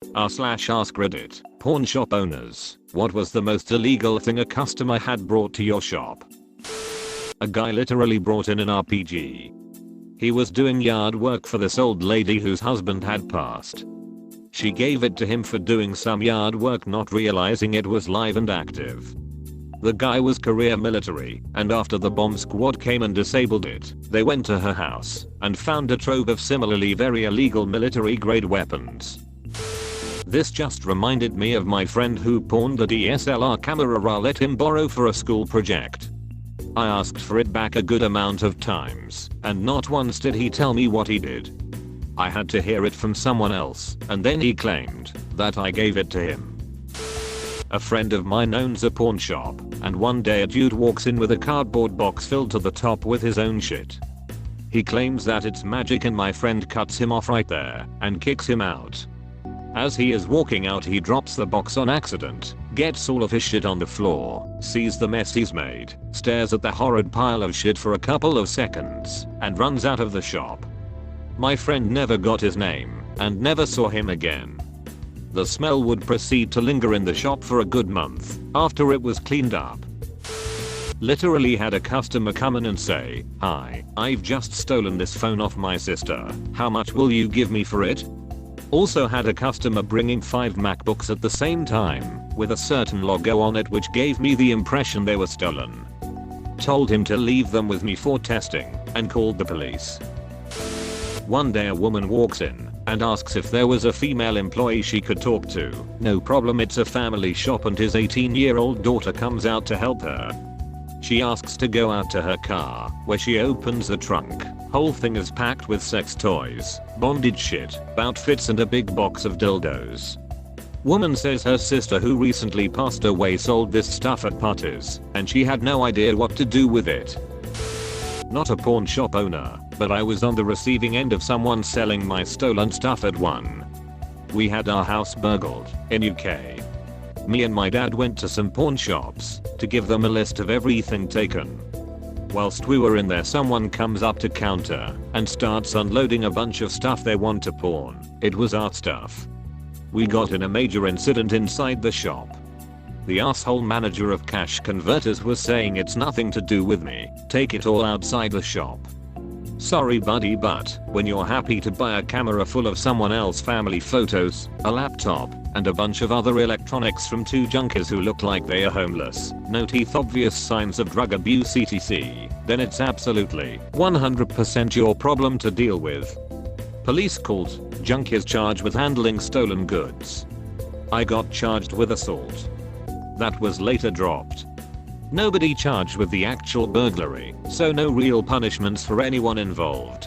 r/AskReddit, pawn shop owners, what was the most illegal thing a customer had brought to your shop? A guy literally brought in an RPG. He was doing yard work for this old lady whose husband had passed. She gave it to him for doing some yard work, not realizing it was live and active. The guy was career military, and after the bomb squad came and disabled it, they went to her house and found a trove of similarly very illegal military grade weapons. This just reminded me of my friend who pawned the DSLR camera I let him borrow for a school project. I asked for it back a good amount of times, and not once did he tell me what he did. I had to hear it from someone else, and then he claimed that I gave it to him. A friend of mine owns a pawn shop, and one day a dude walks in with a cardboard box filled to the top with his own shit. He claims that it's magic, and my friend cuts him off right there and kicks him out. As he is walking out, he drops the box on accident, gets all of his shit on the floor, sees the mess he's made, stares at the horrid pile of shit for a couple of seconds, and runs out of the shop. My friend never got his name and never saw him again. The smell would proceed to linger in the shop for a good month after it was cleaned up. Literally had a customer come in and say, "Hi, I've just stolen this phone off my sister. How much will you give me for it?" Also had a customer bringing 5 MacBooks at the same time with a certain logo on it which gave me the impression they were stolen. Told him to leave them with me for testing and called the police. One day a woman walks in and asks if there was a female employee she could talk to. No problem, it's a family shop, and his 18-year-old daughter comes out to help her. She asks to go out to her car, where she opens the trunk. Whole thing is packed with sex toys, bondage shit, outfits, and a big box of dildos. Woman says her sister who recently passed away sold this stuff at parties, and she had no idea what to do with it. Not a pawn shop owner, but I was on the receiving end of someone selling my stolen stuff at one. We had our house burgled in UK. Me and my dad went to some pawn shops to give them a list of everything taken. Whilst we were in there, someone comes up to counter and starts unloading a bunch of stuff they want to pawn. It was art stuff. We got in a major incident inside the shop. The asshole manager of cash converters was saying it's nothing to do with me, take it all outside the shop. Sorry buddy, but when you're happy to buy a camera full of someone else's family photos, a laptop, and a bunch of other electronics from 2 junkies who look like they are homeless, no teeth, obvious signs of drug abuse etc., then it's absolutely 100% your problem to deal with. Police called, junkies charged with handling stolen goods. I got charged with assault. That was later dropped. Nobody charged with the actual burglary, so no real punishments for anyone involved.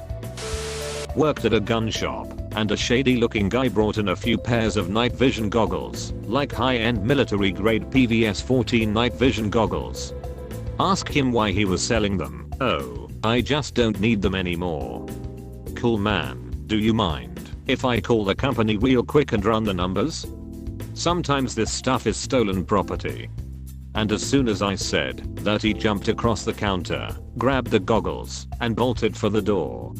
Worked at a gun shop, and a shady looking guy brought in a few pairs of night vision goggles, like high-end military grade PVS 14 night vision goggles. Ask him why he was selling them. "Oh, I just don't need them anymore." Cool man, do you mind if I call the company real quick and run the numbers? Sometimes this stuff is stolen property. And as soon as I said that, he jumped across the counter, grabbed the goggles, and bolted for the door.